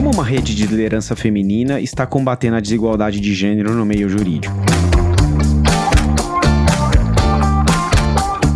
Como uma rede de liderança feminina está combatendo a desigualdade de gênero no meio jurídico?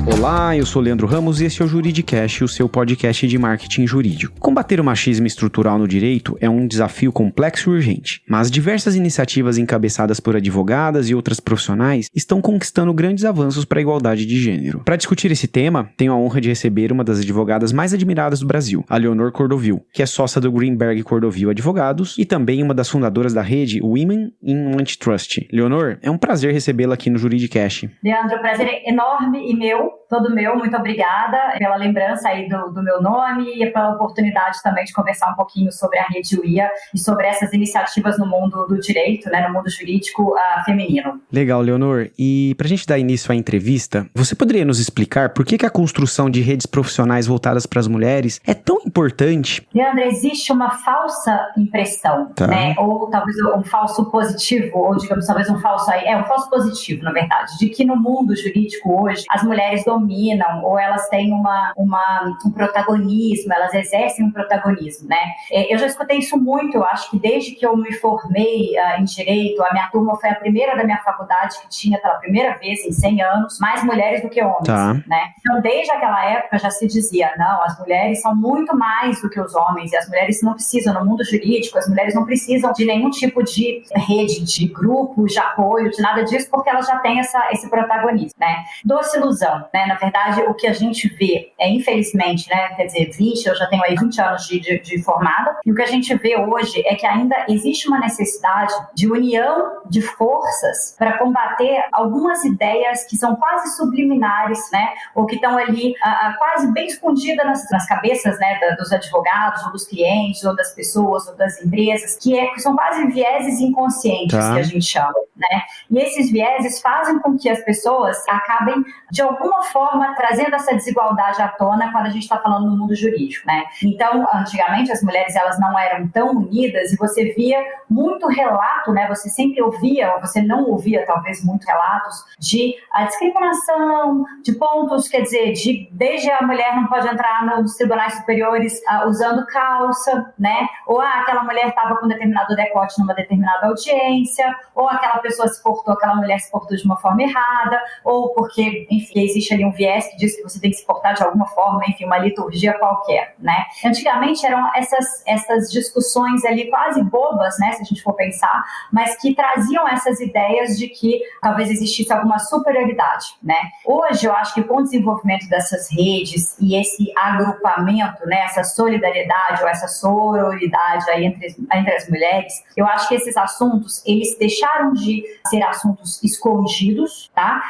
Olá, eu sou Leandro Ramos e esse é o Juridicast, o seu podcast de marketing jurídico. Combater o machismo estrutural no direito é um desafio complexo e urgente, mas diversas iniciativas encabeçadas por advogadas e outras profissionais estão conquistando grandes avanços para a igualdade de gênero. Para discutir esse tema, tenho a honra de receber uma das advogadas mais admiradas do Brasil, a Leonor Cordovil, que é sócia do Greenberg Cordovil Advogados e também uma das fundadoras da rede Women in Antitrust. Leonor, é um prazer recebê-la aqui no Juridicast. Leandro, o prazer é enorme e todo meu, muito obrigada pela lembrança aí do meu nome e pela oportunidade também de conversar um pouquinho sobre a Rede UIA e sobre essas iniciativas no mundo do direito, né, no mundo jurídico feminino. Legal, Leonor. E para a gente dar início à entrevista, você poderia nos explicar por que a construção de redes profissionais voltadas para as mulheres é tão importante? Leandro, existe uma falsa impressão, né, ou talvez um falso positivo, ou digamos talvez um falso positivo, na verdade, de que no mundo jurídico hoje as mulheres dominam ou elas têm um protagonismo, elas exercem um protagonismo, né? Eu já escutei isso muito, eu acho que desde que eu me formei em Direito, a minha turma foi a primeira da minha faculdade que tinha pela primeira vez em 100 anos mais mulheres do que homens, né? Então, desde aquela época já se dizia, não, as mulheres são muito mais do que os homens e as mulheres não precisam, no mundo jurídico, as mulheres não precisam de nenhum tipo de rede, de grupo, de apoio, de nada disso, porque elas já têm esse protagonismo, né? Doce ilusão, né? Na verdade, o que a gente vê infelizmente, né, quer dizer, eu já tenho aí 20 anos de formada, e o que a gente vê hoje é que ainda existe uma necessidade de união de forças para combater algumas ideias que são quase subliminares, né, ou que estão ali quase bem escondidas nas cabeças, né, dos advogados, ou dos clientes, ou das pessoas, ou das empresas, que são quase vieses inconscientes que a gente chama, né, e esses vieses fazem com que as pessoas acabem, de alguma forma, trazendo essa desigualdade à tona quando a gente está falando no mundo jurídico, né? Então, antigamente, as mulheres elas não eram tão unidas e você via muito relato, né? Você sempre ouvia, ou você não ouvia, talvez, muito relatos de discriminação, de pontos, quer dizer, desde a mulher não pode entrar nos tribunais superiores usando calça, né? Ou aquela mulher estava com determinado decote numa determinada audiência, ou aquela mulher se portou de uma forma errada, ou porque, enfim, existe ali um viés que diz que você tem que se portar de alguma forma, enfim, uma liturgia qualquer, né? Antigamente eram essas discussões ali quase bobas, né, se a gente for pensar, mas que traziam essas ideias de que talvez existisse alguma superioridade, né? Hoje eu acho que com o desenvolvimento dessas redes e esse agrupamento, né, essa solidariedade ou essa sororidade aí entre as mulheres, eu acho que esses assuntos, eles deixaram de ser assuntos escondidos, tá?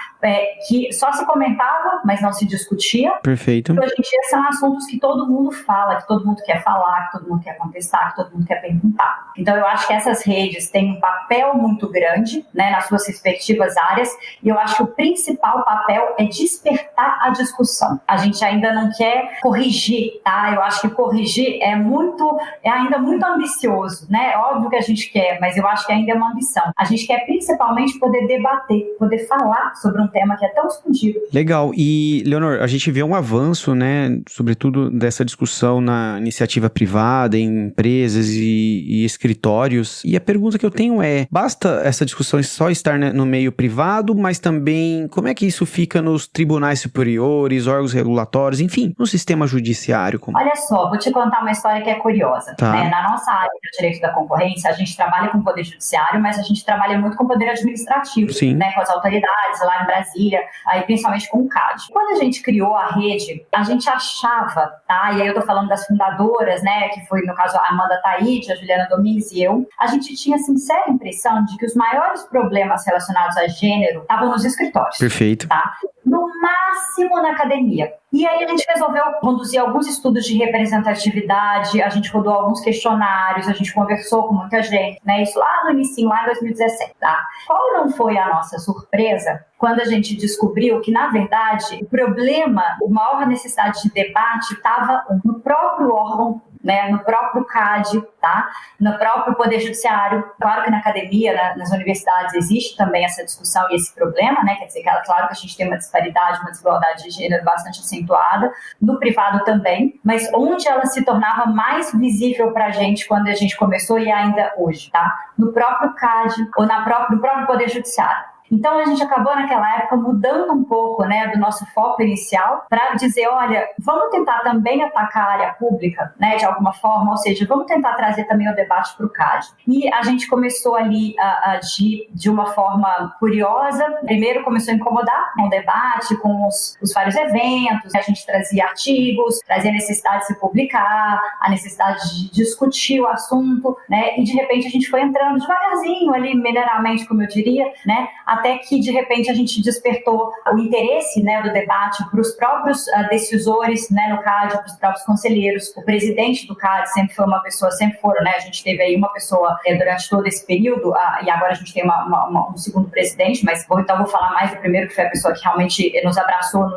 Que só se comentava, mas não se discutia. Perfeito. E hoje em dia são assuntos que todo mundo fala, que todo mundo quer falar, que todo mundo quer contestar, que todo mundo quer perguntar. Então eu acho que essas redes têm um papel muito grande, né, nas suas respectivas áreas, e eu acho que o principal papel é despertar a discussão. A gente ainda não quer corrigir, tá? Eu acho que corrigir é ainda muito ambicioso, né? É óbvio que a gente quer, mas eu acho que ainda é uma ambição. A gente quer principalmente poder debater, poder falar sobre um tema que é tão escondido. Legal. E, Leonor, a gente vê um avanço, né, sobretudo dessa discussão na iniciativa privada, em empresas e escritórios. E a pergunta que eu tenho é, basta essa discussão só estar no meio privado, mas também como é que isso fica nos tribunais superiores, órgãos regulatórios, enfim, no sistema judiciário? Olha só, vou te contar uma história que é curiosa. Né? Na nossa área de direito da concorrência, a gente trabalha com o poder judiciário, mas a gente trabalha muito com o poder administrativo, né, com as autoridades lá em Brasília, aí principalmente com o CAD. Quando a gente criou a rede, a gente achava, tá? E aí eu tô falando das fundadoras, né? Que foi, no caso, a Amanda Taide, a Juliana Domingues e eu. A gente tinha a sincera impressão de que os maiores problemas relacionados a gênero estavam nos escritórios. Perfeito. Tá? No máximo na academia. E aí a gente resolveu conduzir alguns estudos de representatividade, a gente rodou alguns questionários, a gente conversou com muita gente, né? Isso lá no início, lá em 2017, tá? Qual não foi a nossa surpresa quando a gente descobriu que, na verdade, o problema, a maior necessidade de debate estava no próprio órgão né, no próprio CAD, tá? No próprio Poder Judiciário. Claro que na academia, nas universidades, existe também essa discussão e esse problema, né? Quer dizer, claro que a gente tem uma disparidade, uma desigualdade de gênero bastante acentuada, no privado também, mas onde ela se tornava mais visível para a gente quando a gente começou e ainda hoje, tá? No próprio CAD ou no próprio Poder Judiciário. Então, a gente acabou naquela época mudando um pouco, né, do nosso foco inicial para dizer, olha, vamos tentar também atacar a área pública, né, de alguma forma, ou seja, vamos tentar trazer também o debate para o CAD. E a gente começou ali a agir de uma forma curiosa. Primeiro começou a incomodar com o debate, com os vários eventos, a gente trazia artigos, trazia a necessidade de se publicar, a necessidade de discutir o assunto, né, e de repente a gente foi entrando devagarzinho ali, mineiramente, como eu diria, né, até que, de repente, a gente despertou o interesse, né, do debate para os próprios decisores, né, no CAD, para os próprios conselheiros. O presidente do CAD sempre foi uma pessoa, sempre foram, né, a gente teve aí uma pessoa durante todo esse período, e agora a gente tem um segundo presidente, mas vou falar mais do primeiro, que foi a pessoa que realmente nos abraçou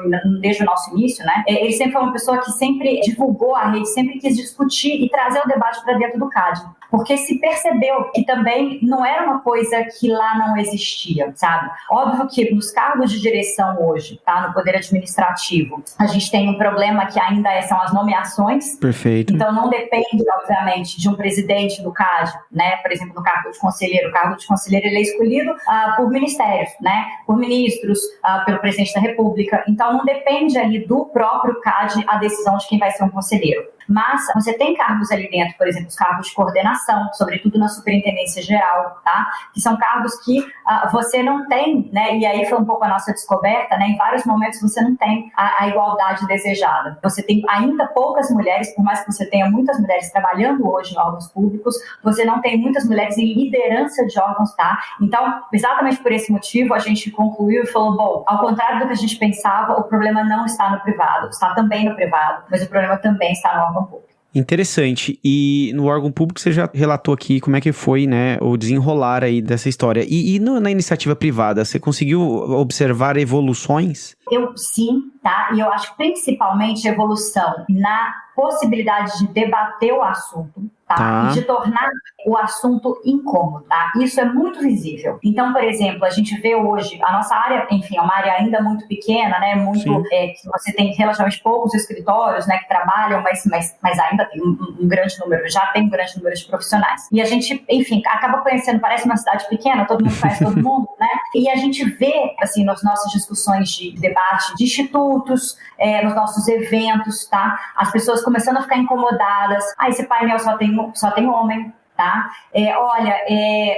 desde o nosso início, né. Ele sempre foi uma pessoa que sempre divulgou a rede, sempre quis discutir e trazer o debate para dentro do CAD, porque se percebeu que também não era uma coisa que lá não existia, sabe? Óbvio que nos cargos de direção hoje, tá, no Poder Administrativo, a gente tem um problema que ainda são as nomeações. Perfeito. Então não depende, obviamente, de um presidente do CAD, né? Por exemplo, no cargo de conselheiro. O cargo de conselheiro ele é escolhido por ministérios, né? Por ministros, pelo presidente da República. Então não depende ali do próprio CAD a decisão de quem vai ser um conselheiro. Mas você tem cargos ali dentro, por exemplo, os cargos de coordenação, sobretudo na superintendência geral, tá? Que são cargos que você não tem, né? E aí foi um pouco a nossa descoberta, né? Em vários momentos você não tem a igualdade desejada. Você tem ainda poucas mulheres, por mais que você tenha muitas mulheres trabalhando hoje em órgãos públicos, você não tem muitas mulheres em liderança de órgãos, tá? Então, exatamente por esse motivo, a gente concluiu e falou, bom, ao contrário do que a gente pensava, o problema não está no privado, está também no privado, mas o problema também está no órgão público. Interessante. E no órgão público você já relatou aqui como é que foi, né, o desenrolar aí dessa história. E na iniciativa privada, você conseguiu observar evoluções? Sim, tá? E eu acho que principalmente evolução na possibilidade de debater o assunto, tá? E de tornar o assunto incômodo, tá? Isso é muito visível. Então, por exemplo, a gente vê hoje, a nossa área, enfim, é uma área ainda muito pequena, né? Muito, que você tem relativamente poucos escritórios, né, que trabalham, mas ainda tem um grande número, já tem um grande número de profissionais. E a gente, enfim, acaba conhecendo, parece uma cidade pequena, todo mundo conhece todo mundo, né? E a gente vê, assim, nas nossas discussões de debate de institutos, nos nossos eventos, tá? As pessoas começando a ficar incomodadas. Esse painel só tem homem, tá?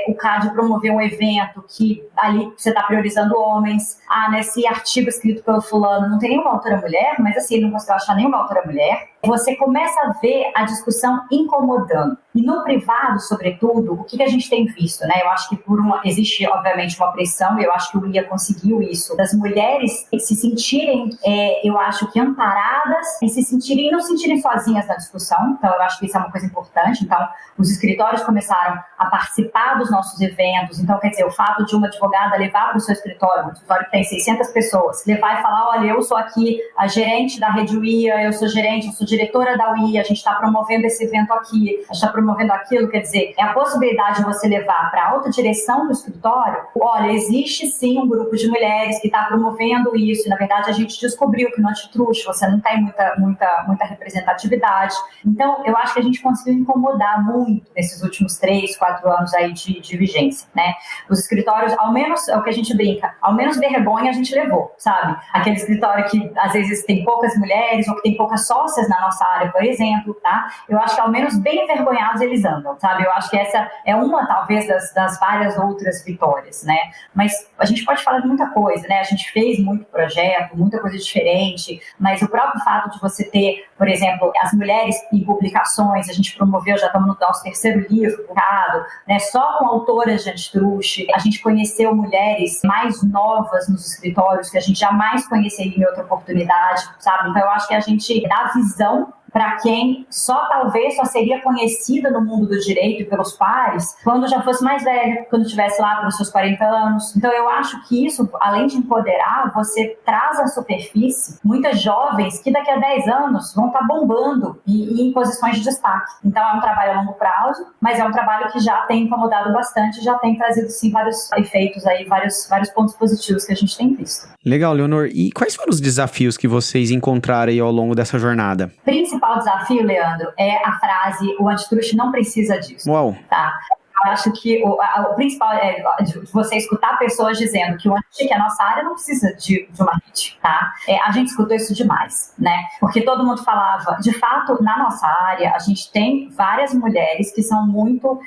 O CAD promoveu um evento que ali você está priorizando homens. Nesse artigo escrito pelo fulano não tem nenhuma autora mulher, mas assim, não conseguiu achar nenhuma autora mulher. Você começa a ver a discussão incomodando. E no privado, sobretudo, o que a gente tem visto, né? Eu acho que existe, obviamente, uma pressão, e eu acho que o IA conseguiu isso, das mulheres se sentirem, eu acho que amparadas, e não se sentirem sozinhas na discussão. Então, eu acho que isso é uma coisa importante. Então, os escritórios começaram a participar dos nossos eventos. Então, quer dizer, o fato de uma advogada levar para o seu escritório, um escritório que tem 600 pessoas, levar e falar, olha, eu sou aqui a gerente da Rede UIA, eu sou diretora da UIA, a gente está promovendo esse evento aqui, a gente está promovendo aquilo, quer dizer, é a possibilidade de você levar para a alta direção do escritório, olha, existe sim um grupo de mulheres que está promovendo isso, e na verdade a gente descobriu que no Antitruste você não tem muita representatividade. Então, eu acho que a gente conseguiu incomodar muito nesses últimos 3, 4 anos aí de vigência, né? Os escritórios, ao menos, é o que a gente brinca, ao menos vergonha a gente levou, sabe? Aquele escritório que às vezes tem poucas mulheres ou que tem poucas sócias na nossa área, por exemplo, tá? Eu acho que ao menos bem envergonhados eles andam, sabe? Eu acho que essa é uma, talvez, das várias outras vitórias, né? Mas a gente pode falar de muita coisa, né? A gente fez muito projeto, muita coisa diferente, mas o próprio fato de você ter, por exemplo, as mulheres em publicações, a gente promoveu, já estamos no nosso 3º livro publicado, né? Só com autoras de Antitruste, a gente conheceu mulheres mais novas nos escritórios que a gente jamais conheceria em outra oportunidade, sabe? Então eu acho que a gente dá visão para quem talvez só seria conhecida no mundo do direito e pelos pares quando já fosse mais velha, quando estivesse lá pelos seus 40 anos. Então eu acho que isso, além de empoderar, você traz à superfície muitas jovens que daqui a 10 anos vão estar bombando e em posições de destaque. Então é um trabalho a longo prazo, mas é um trabalho que já tem incomodado bastante, já tem trazido sim vários efeitos aí, vários pontos positivos que a gente tem visto. Legal, Leonor. E quais foram os desafios que vocês encontraram aí ao longo dessa jornada? O principal desafio, Leandro, é a frase: o antitruste não precisa disso. Uau! Tá? Eu acho que o principal é você escutar pessoas dizendo que o anti, que a nossa área não precisa de uma HIT, tá? A gente escutou isso demais, né? Porque todo mundo falava, de fato, na nossa área, a gente tem várias mulheres que são muito,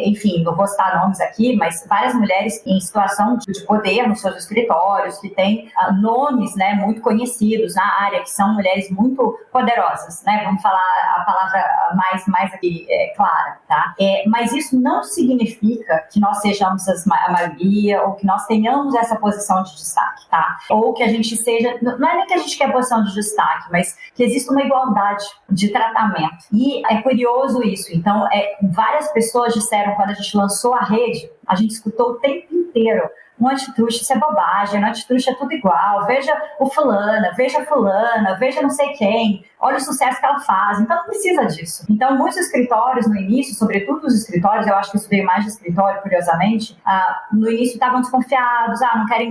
enfim, não vou citar nomes aqui, mas várias mulheres em situação de poder nos seus escritórios, que têm nomes, né, muito conhecidos na área, que são mulheres muito poderosas, né? Vamos falar a palavra mais aqui clara, tá? Mas isso não significa que nós sejamos a maioria ou que nós tenhamos essa posição de destaque, tá? Ou que a gente seja, não é nem que a gente quer posição de destaque, mas que existe uma igualdade de tratamento. E é curioso isso. Então, várias pessoas disseram, quando a gente lançou a rede, a gente escutou o tempo inteiro: um antitruste, isso é bobagem, um antitruste é tudo igual, veja o fulana, veja não sei quem, olha o sucesso que ela faz, então não precisa disso. Então muitos escritórios no início, sobretudo os escritórios, eu acho que isso veio mais de escritório, curiosamente, no início estavam desconfiados,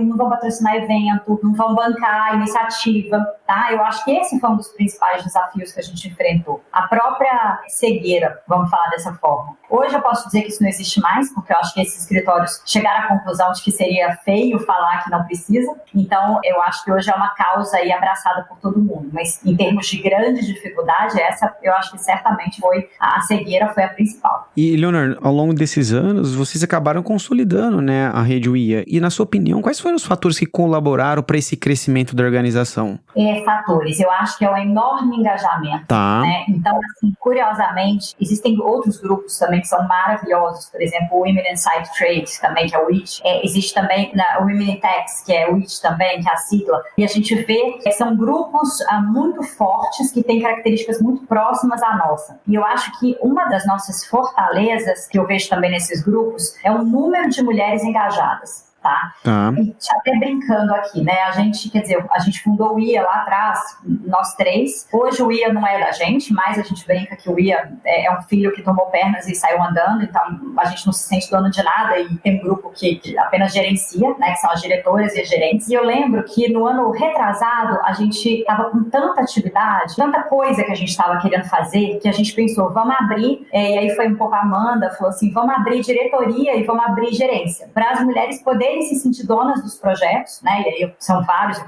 não vão patrocinar evento, não vão bancar iniciativa, tá? Eu acho que esse foi um dos principais desafios que a gente enfrentou. A própria cegueira, vamos falar dessa forma. Hoje eu posso dizer que isso não existe mais, porque eu acho que esses escritórios chegaram à conclusão de que seria feio falar que não precisa. Então, eu acho que hoje é uma causa aí abraçada por todo mundo. Mas, em termos de grande dificuldade, essa eu acho que certamente a cegueira foi a principal. E, Leonor, ao longo desses anos, vocês acabaram consolidando, né, a Rede UIA. E, na sua opinião, quais foram os fatores que colaboraram para esse crescimento da organização? Fatores. Eu acho que é um enorme engajamento. Tá. Né? Então, assim, curiosamente, existem outros grupos também que são maravilhosos. Por exemplo, o Women Inside Trade, também, que é o WIT. Existe também o Women in Techs, que é o WIT também, que é a sigla. E a gente vê que são grupos muito fortes, que têm características muito próximas à nossa. E eu acho que uma das nossas fortalezas, que eu vejo também nesses grupos, é o número de mulheres engajadas. Tá? E até brincando aqui, né? A gente fundou o IA lá atrás, nós três. Hoje o IA não é da gente, mas a gente brinca que o IA é um filho que tomou pernas e saiu andando, então a gente não se sente dono de nada e tem um grupo que apenas gerencia, né? Que são as diretoras e as gerentes. E eu lembro que no ano retrasado a gente estava com tanta atividade, tanta coisa que a gente estava querendo fazer, que a gente pensou, vamos abrir, e aí foi um pouco a Amanda, falou assim, vamos abrir diretoria e vamos abrir gerência, para as mulheres poderem se sentir donas dos projetos, né? E aí são vários,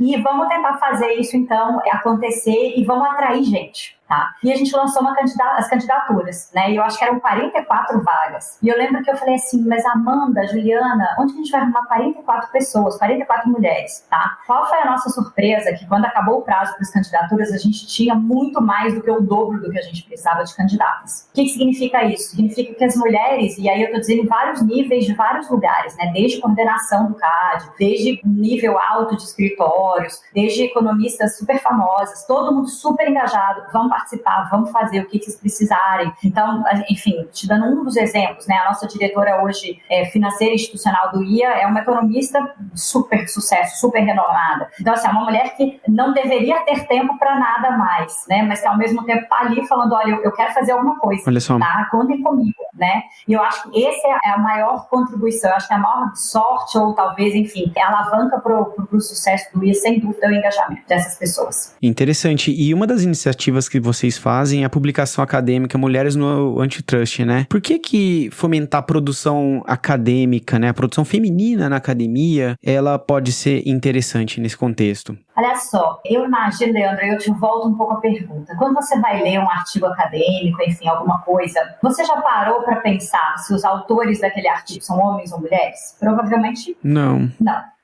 e vamos tentar fazer isso então acontecer e vamos atrair gente. Tá? E a gente lançou as candidaturas, né? E eu acho que eram 44 vagas. E eu lembro que eu falei assim, mas Amanda, Juliana, onde que a gente vai arrumar 44 pessoas, 44 mulheres, tá? Qual foi a nossa surpresa? Que quando acabou o prazo para as candidaturas, a gente tinha muito mais do que o dobro do que a gente precisava de candidatas. O que significa isso? Significa que as mulheres, e aí eu tô dizendo em vários níveis de vários lugares, né? Desde coordenação do CAD, desde nível alto de escritórios, desde economistas super famosas, todo mundo super engajado, vamos participar, vamos fazer o que vocês precisarem. Então, enfim, te dando um dos exemplos, né? A nossa diretora hoje financeira institucional do IA é uma economista de super sucesso, super renomada. Então, assim, é uma mulher que não deveria ter tempo para nada mais, né? Mas que ao mesmo tempo tá ali falando, olha, eu quero fazer alguma coisa, olha só, tá? Contem comigo, né? E eu acho que essa é a maior contribuição, eu acho que a maior sorte, ou talvez, enfim, a alavanca pro sucesso do IA, sem dúvida, é o engajamento dessas pessoas. Interessante. E uma das iniciativas que vocês fazem é a publicação acadêmica Mulheres no Antitrust, né? Por que fomentar a produção acadêmica, né? A produção feminina na academia, ela pode ser interessante nesse contexto? Olha só, eu imagino, Leandro, eu te volto um pouco a pergunta. Quando você vai ler um artigo acadêmico, enfim, alguma coisa, você já parou para pensar se os autores daquele artigo são homens ou mulheres? Provavelmente não,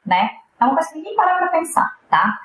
né? É uma coisa que ninguém para pra pensar, tá?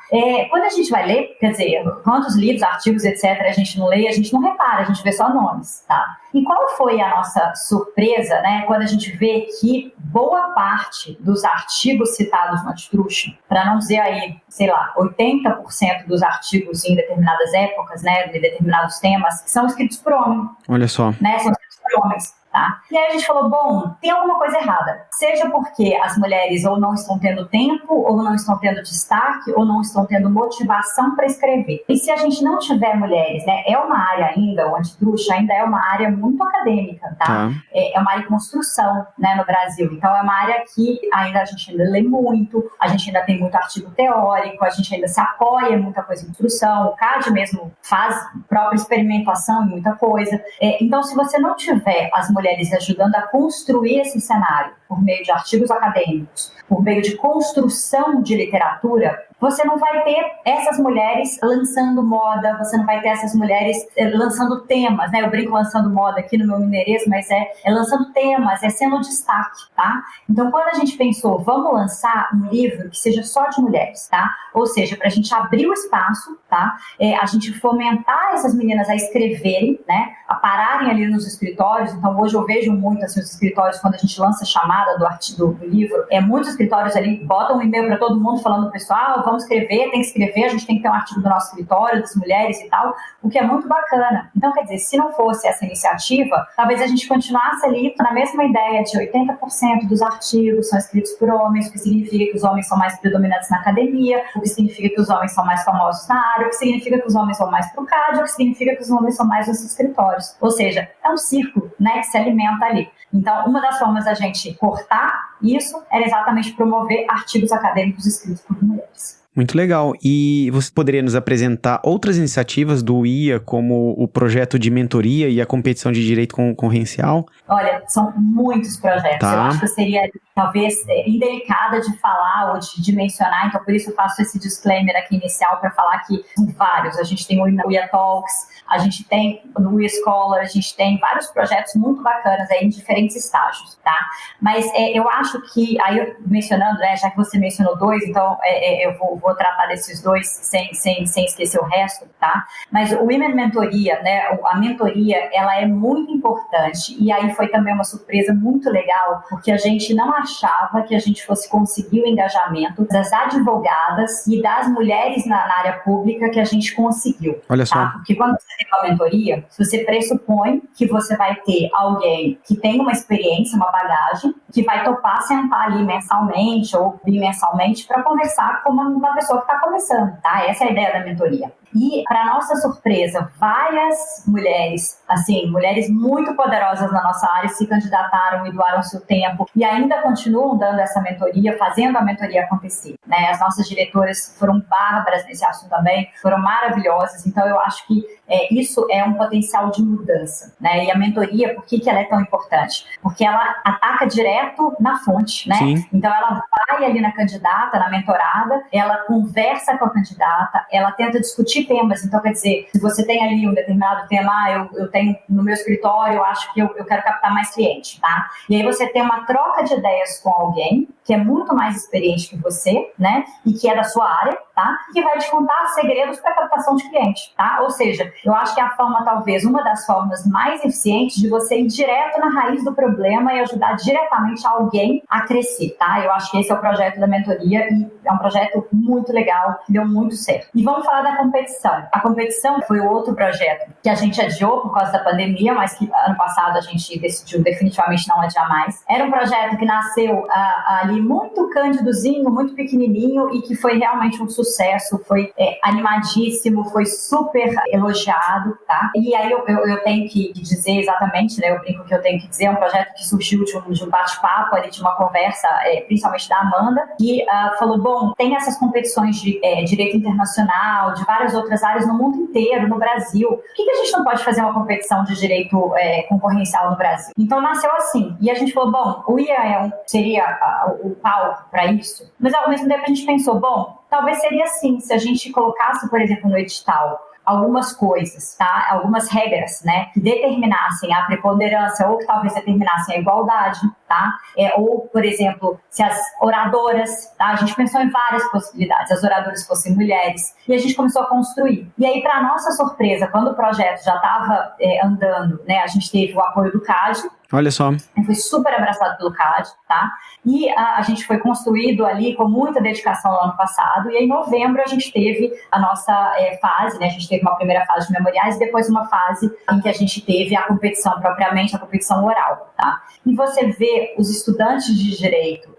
Quando a gente vai ler, quer dizer, quantos livros, artigos, etc., a gente não lê, a gente não repara, a gente vê só nomes, tá? E qual foi a nossa surpresa, né, quando a gente vê que boa parte dos artigos citados no Antitruste, para não dizer aí, sei lá, 80% dos artigos em determinadas épocas, né, de determinados temas, são escritos por homem. Olha só. Né, são escritos por homens. Tá? E aí a gente falou, bom, tem alguma coisa errada. Seja porque as mulheres ou não estão tendo tempo, ou não estão tendo destaque, ou não estão tendo motivação para escrever. E se a gente não tiver mulheres, né, é uma área ainda, o Antitruste ainda é uma área muito acadêmica, tá? É uma área de construção, né, no Brasil. Então é uma área que ainda a gente ainda lê muito, a gente ainda tem muito artigo teórico, a gente ainda se apoia em muita coisa em construção, o CAD mesmo faz própria experimentação em muita coisa. Então se você não tiver as mulheres ajudando a construir esse cenário por meio de artigos acadêmicos, por meio de construção de literatura, você não vai ter essas mulheres lançando moda, você não vai ter essas mulheres lançando temas, né? Eu brinco lançando moda aqui no meu mineirês, mas é lançando temas, é sendo destaque, tá? Então, quando a gente pensou, vamos lançar um livro que seja só de mulheres, tá? Ou seja, para a gente abrir o espaço, tá? A gente fomentar essas meninas a escreverem, né? A pararem ali nos escritórios. Então, hoje eu vejo muito, assim, os escritórios, quando a gente lança a chamada do livro, muitos escritórios ali botam um e-mail para todo mundo falando, pessoal, vamos escrever, tem que escrever, a gente tem que ter um artigo do nosso escritório, das mulheres e tal, o que é muito bacana. Então, quer dizer, se não fosse essa iniciativa, talvez a gente continuasse ali na mesma ideia de 80% dos artigos são escritos por homens, o que significa que os homens são mais predominantes na academia, o que significa que os homens são mais famosos na área, o que significa que os homens vão mais pro CAD, o que significa que os homens são mais nos escritórios. Ou seja, é um círculo, né, que se alimenta ali. Então, uma das formas da gente cortar isso era exatamente promover artigos acadêmicos escritos por mulheres. Muito legal. E você poderia nos apresentar outras iniciativas do IA, como o projeto de mentoria e a competição de direito concorrencial? Olha, são muitos projetos. Tá. Eu acho que eu seria, talvez, indelicada de falar ou de mencionar, então por isso eu faço esse disclaimer aqui inicial para falar que são vários. A gente tem o IA Talks, a gente tem no IA Scholar, a gente tem vários projetos muito bacanas aí em diferentes estágios, tá? Mas eu acho que, aí mencionando, né, já que você mencionou dois, então eu vou tratar desses dois sem esquecer o resto, tá? Mas o Women Mentoria, né, a mentoria, ela é muito importante, e aí foi também uma surpresa muito legal, porque a gente não achava que a gente fosse conseguir o engajamento das advogadas e das mulheres na área pública que a gente conseguiu. Olha só. Tá? Porque quando você tem uma mentoria, você pressupõe que você vai ter alguém que tem uma experiência, uma bagagem, que vai topar sentar ali mensalmente ou bimensalmente para conversar com uma pessoa que está começando, tá? Essa é a ideia da mentoria. E, para nossa surpresa, várias mulheres, assim, mulheres muito poderosas na nossa área se candidataram e doaram seu tempo e ainda continuam dando essa mentoria, fazendo a mentoria acontecer, né? As nossas diretoras foram bárbaras nesse assunto também, foram maravilhosas, então eu acho que isso é um potencial de mudança, né? E a mentoria, por que ela é tão importante? Porque ela ataca direto na fonte, né? Sim. Então ela vai ali na candidata, na mentorada, ela conversa com a candidata, ela tenta discutir temas. Então, quer dizer, se você tem ali um determinado tema, eu tenho no meu escritório, eu acho que eu quero captar mais cliente, tá? E aí você tem uma troca de ideias com alguém que é muito mais experiente que você, né? E que é da sua área, tá? E que vai te contar segredos para captação de cliente, tá? Ou seja, eu acho que é a forma, talvez, uma das formas mais eficientes de você ir direto na raiz do problema e ajudar diretamente alguém a crescer, tá? Eu acho que esse é o projeto da mentoria e é um projeto muito legal, que deu muito certo. E vamos falar da competição. A competição foi outro projeto que a gente adiou por causa da pandemia, mas que ano passado a gente decidiu definitivamente não adiar mais. Era um projeto que nasceu ali muito cândidozinho, muito pequenininho e que foi realmente um sucesso, foi animadíssimo, foi super elogiado, tá? E aí eu tenho que dizer exatamente, né? Eu brinco que eu tenho que dizer, é um projeto que surgiu de um bate-papo ali, de uma conversa, principalmente da Amanda, que falou, bom, tem essas competições de direito internacional, de várias outras áreas no mundo inteiro, no Brasil. Por que a gente não pode fazer uma competição de direito concorrencial no Brasil? Então nasceu assim. E a gente falou, bom, o IA seria o palco para isso, mas ao mesmo tempo a gente pensou, bom, talvez seria assim, se a gente colocasse, por exemplo, no edital, algumas coisas, tá? Algumas regras, né? Que determinassem a preponderância ou que talvez determinassem a igualdade, tá? Ou, por exemplo, se as oradoras, tá? A gente pensou em várias possibilidades, as oradoras fossem mulheres, e a gente começou a construir. E aí, para nossa surpresa, quando o projeto já estava andando, né, a gente teve o apoio do CAD. Olha só. Foi super abraçado pelo CAD, tá? E a gente foi construído ali com muita dedicação no ano passado, e em novembro a gente teve a nossa fase, né? A gente teve uma primeira fase de memoriais e depois uma fase em que a gente teve a competição propriamente, a competição oral, tá? E você vê os estudantes de direito,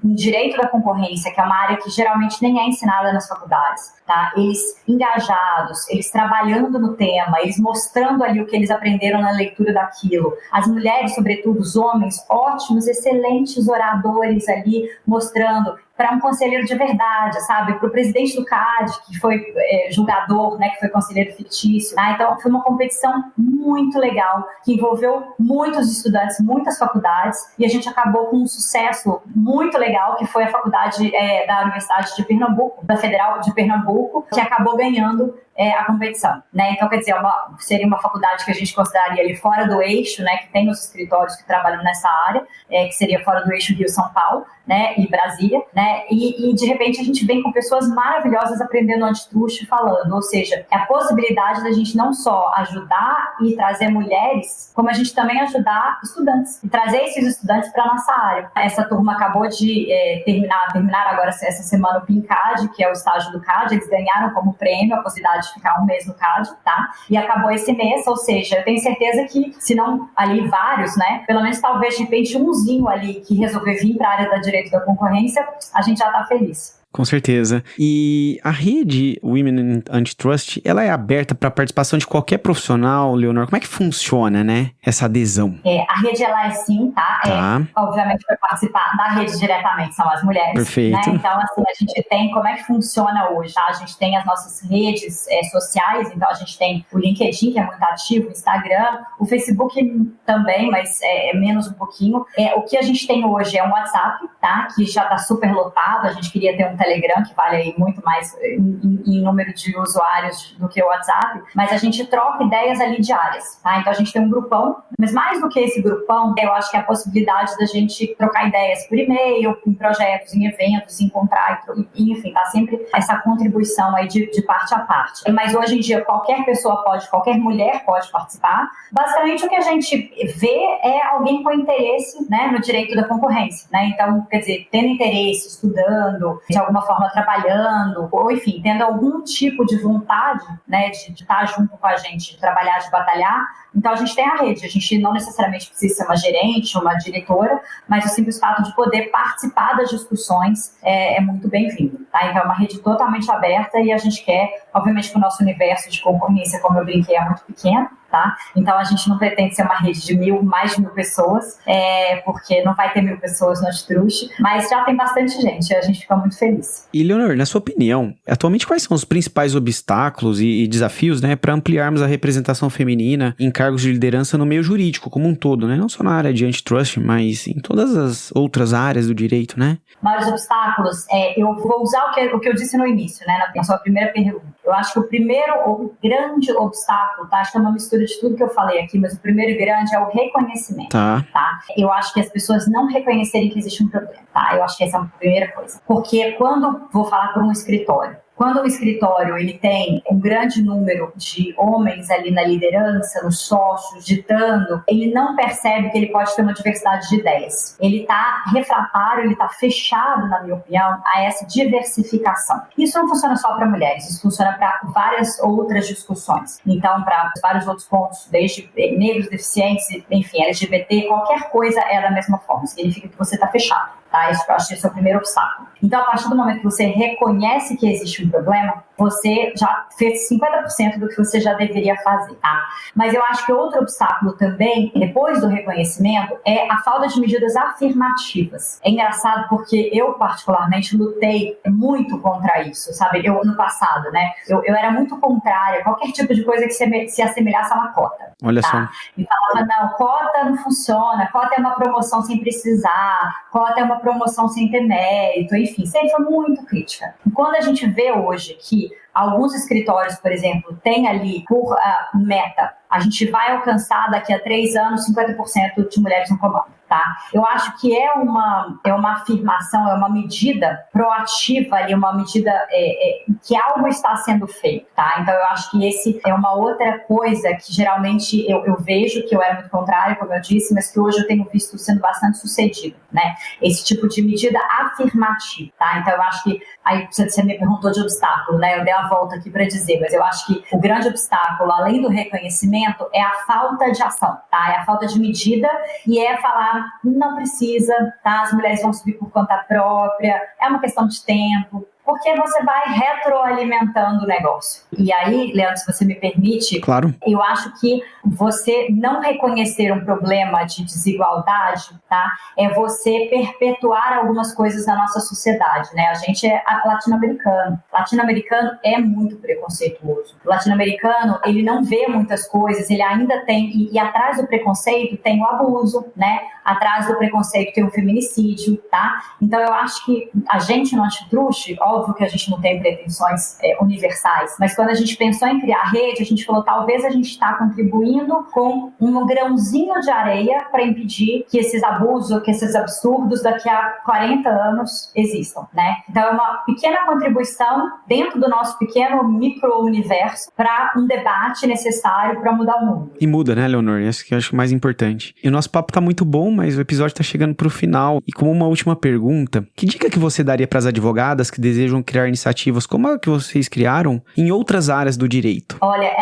em direito da concorrência, que é uma área que geralmente nem é ensinada nas faculdades, tá? Eles engajados, eles trabalhando no tema, eles mostrando ali o que eles aprenderam na leitura daquilo. As mulheres, sobretudo os homens, ótimos, excelentes oradores ali, mostrando para um conselheiro de verdade, sabe? Para o presidente do CAD, que foi julgador, né? Que foi conselheiro fictício. Tá? Então, foi uma competição muito legal, que envolveu muitos estudantes, muitas faculdades, e a gente acabou com um sucesso muito legal, que foi a faculdade da Universidade de Pernambuco, da Federal de Pernambuco, que acabou ganhando a competição, né? Então, quer dizer, seria uma faculdade que a gente consideraria ali fora do eixo, né? Que tem os escritórios que trabalham nessa área, que seria fora do eixo Rio-São Paulo, né? E Brasília, né? E de repente a gente vem com pessoas maravilhosas aprendendo antitruste falando, ou seja, é a possibilidade da gente não só ajudar e trazer mulheres, como a gente também ajudar estudantes e trazer esses estudantes para a nossa área. Essa turma acabou de terminar agora essa semana o PINCAD, que é o estágio do CAD, eles ganharam como prêmio a possibilidade de ficar um mês no CAD, tá? E acabou esse mês, ou seja, eu tenho certeza que, se não ali vários, né? Pelo menos talvez de repente umzinho ali que resolver vir para a área da direito da concorrência, a gente já tá feliz. Com certeza. E a rede Women in Antitrust, ela é aberta para a participação de qualquer profissional, Leonor? Como é que funciona, né, essa adesão? A rede, ela é sim, tá? Obviamente, para participar da rede diretamente são as mulheres. Perfeito. Né? Então, assim, a gente tem, como é que funciona hoje, tá? A gente tem as nossas redes sociais, então a gente tem o LinkedIn, que é muito ativo, o Instagram, o Facebook também, mas menos um pouquinho. O que a gente tem hoje é um WhatsApp, tá? Que já está super lotado, a gente queria ter um Telegram, que vale aí muito mais em número de usuários do que o WhatsApp, mas a gente troca ideias ali diárias, tá? Então a gente tem um grupão, mas mais do que esse grupão, eu acho que é a possibilidade da gente trocar ideias por e-mail, em projetos, em eventos, se encontrar, enfim, tá sempre essa contribuição aí de parte a parte. Mas hoje em dia qualquer pessoa qualquer mulher pode participar. Basicamente o que a gente vê é alguém com interesse, né, no direito da concorrência, né? Então, quer dizer, tendo interesse, estudando, de alguma forma trabalhando, ou enfim, tendo algum tipo de vontade, né, de estar junto com a gente, de trabalhar, de batalhar. Então a gente tem a rede, a gente não necessariamente precisa ser uma gerente, uma diretora, mas o simples fato de poder participar das discussões é muito bem-vindo, tá? Então é uma rede totalmente aberta e a gente quer, obviamente, que o nosso universo de concorrência, como eu brinquei, é muito pequeno, tá? Então a gente não pretende ser uma rede de mais de 1.000 pessoas, porque não vai ter 1.000 pessoas no Antitruste, mas já tem bastante gente, a gente fica muito feliz. E Leonor, na sua opinião, atualmente quais são os principais obstáculos e desafios, né, para ampliarmos a representação feminina em cargos de liderança no meio jurídico como um todo, né? Não só na área de antitrust, mas em todas as outras áreas do direito, né? Maiores obstáculos, eu vou usar o que eu disse no início, né, na sua primeira pergunta. Eu acho que o grande obstáculo, tá? Acho que é uma mistura de tudo que eu falei aqui, mas o primeiro grande é o reconhecimento, tá? Eu acho que as pessoas não reconhecerem que existe um problema, tá? Eu acho que essa é a primeira coisa. Porque quando vou falar por um escritório, quando o escritório ele tem um grande número de homens ali na liderança, nos sócios, ditando, ele não percebe que ele pode ter uma diversidade de ideias. Ele está refratário, ele está fechado, na minha opinião, a essa diversificação. Isso não funciona só para mulheres, isso funciona para várias outras discussões. Então, para vários outros pontos, desde negros, deficientes, enfim, LGBT, qualquer coisa é da mesma forma. Significa que você está fechado. Tá? Isso eu acho que esse é o primeiro obstáculo. Então, a partir do momento que você reconhece que existe um problema, você já fez 50% do que você já deveria fazer, tá? Mas eu acho que outro obstáculo também, depois do reconhecimento, é a falta de medidas afirmativas. É engraçado porque eu, particularmente, lutei muito contra isso, sabe? No passado, né? Eu era muito contrária a qualquer tipo de coisa que se assemelhasse a uma cota. Olha só. E falava, não, cota não funciona, cota é uma promoção sem precisar, cota é uma promoção sem ter mérito, enfim, sempre foi muito crítica. E quando a gente vê hoje que alguns escritórios, por exemplo, têm ali por meta, a gente vai alcançar daqui a 3 anos 50% de mulheres no comando. tá? Eu acho que é uma afirmação, é uma medida proativa ali, uma medida que algo está sendo feito, tá? Então eu acho que esse é uma outra coisa que geralmente eu vejo, que eu era muito contrária, como eu disse, mas que hoje eu tenho visto sendo bastante sucedido, né? Esse tipo de medida afirmativa, tá? Então eu acho que, aí você me perguntou de obstáculo, né? Eu dei a volta aqui para dizer, mas eu acho que o grande obstáculo, além do reconhecimento, é a falta de ação, tá? É a falta de medida e é falar, não precisa, tá? As mulheres vão subir por conta própria, é uma questão de tempo, porque você vai retroalimentando o negócio. E aí, Leandro, se você me permite, claro, eu acho que você não reconhecer um problema de desigualdade, tá? É você perpetuar algumas coisas na nossa sociedade, né? A gente é latino-americano. Latino-americano é muito preconceituoso. O latino-americano, ele não vê muitas coisas, ele ainda tem, e atrás do preconceito tem o abuso, né? Atrás do preconceito tem o feminicídio, tá? Então eu acho que a gente no Antitruste, óbvio que a gente não tem pretensões universais, mas quando a gente pensou em criar a rede, a gente falou, talvez a gente está contribuindo com um grãozinho de areia para impedir que esses abusos, que esses absurdos daqui a 40 anos existam, né? Então é uma pequena contribuição dentro do nosso pequeno micro-universo para um debate necessário para mudar o mundo. E muda, né, Leonor? Isso que eu acho mais importante. E o nosso papo tá muito bom, mas o episódio tá chegando pro final. E como uma última pergunta, que dica que você daria para as advogadas que desejam criar iniciativas como a que vocês criaram em outras áreas do direito? Olha,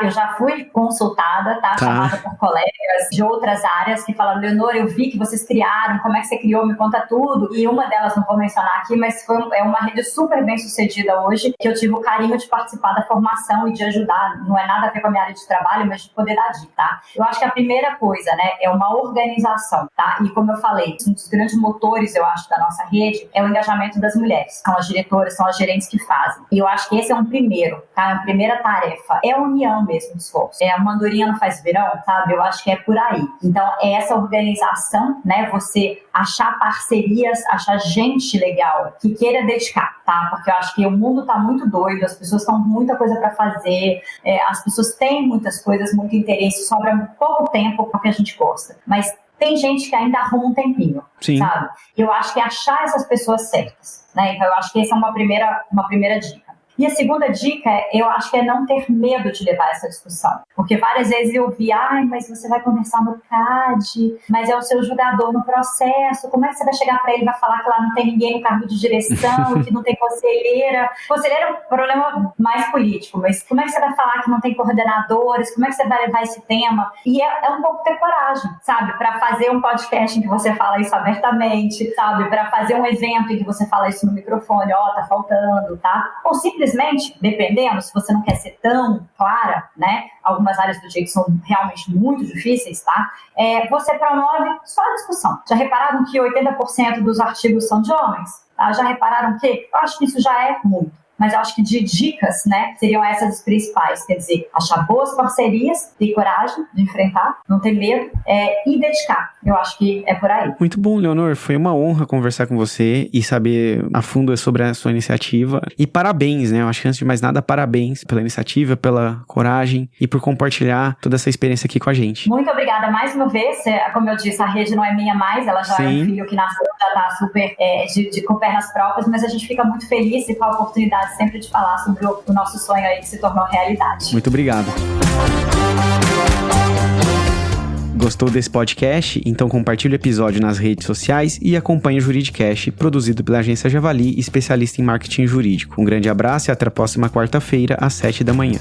eu já fui consultada, tá? Chamada por colegas de outras áreas que falaram, Leonor, eu vi que vocês criaram, como é que você criou, me conta tudo. E uma delas, não vou mencionar aqui, mas é uma rede super bem sucedida hoje, que eu tive o carinho de participar da formação e de ajudar. Não é nada a ver com a minha área de trabalho, mas de poder dar dica, tá? Eu acho que a primeira coisa, né, é uma organização, tá? E como eu falei, um dos grandes motores, eu acho, da nossa rede é o engajamento das mulheres. São as diretoras, são as gerentes que fazem. E eu acho que esse é um primeiro, tá? A primeira tarefa é a união mesmo dos esforços. Uma andorinha não faz verão, sabe? Eu acho que é por aí. Então, é essa organização, né? Você achar parcerias, achar gente legal que queira dedicar, tá? Porque eu acho que o mundo tá muito doido, as pessoas estão com muita coisa para fazer, as pessoas têm muitas coisas, muito interesse, sobra pouco tempo porque a gente gosta. Mas tem gente que ainda arruma um tempinho, sim, sabe? Eu acho que é achar essas pessoas certas, né? Então, eu acho que essa é uma primeira dica. E a segunda dica, eu acho que é não ter medo de levar essa discussão. Porque várias vezes eu vi, mas você vai conversar no CAD, mas é o seu julgador no processo, como é que você vai chegar para ele e vai falar que lá não tem ninguém no cargo de direção, que não tem conselheira? Conselheira é um problema mais político, mas como é que você vai falar que não tem coordenadores? Como é que você vai levar esse tema? E é um pouco ter coragem, sabe? Para fazer um podcast em que você fala isso abertamente, sabe? Para fazer um evento em que você fala isso no microfone, tá faltando, tá? Ou simplesmente, dependendo, se você não quer ser tão clara, né? Algumas áreas do direito são realmente muito difíceis, tá? Você promove só a discussão. Já repararam que 80% dos artigos são de homens? Tá? Já repararam que? Eu acho que isso já é muito. Mas eu acho que de dicas, né, seriam essas as principais. Quer dizer, achar boas parcerias, ter coragem de enfrentar, não ter medo e dedicar. Eu acho que é por aí. Muito bom, Leonor. Foi uma honra conversar com você e saber a fundo sobre a sua iniciativa. E parabéns, né? Eu acho que antes de mais nada, parabéns pela iniciativa, pela coragem e por compartilhar toda essa experiência aqui com a gente. Muito obrigada mais uma vez. Como eu disse, a rede não é minha mais, ela já é um filho que nasceu, já está super com pernas próprias, mas a gente fica muito feliz e com a oportunidade sempre de falar sobre o nosso sonho aí que se tornou realidade. Muito obrigado. Gostou desse podcast? Então compartilhe o episódio nas redes sociais e acompanhe o Juridicast, produzido pela agência Javali, especialista em marketing jurídico. Um grande abraço e até a próxima quarta-feira, às 7 da manhã.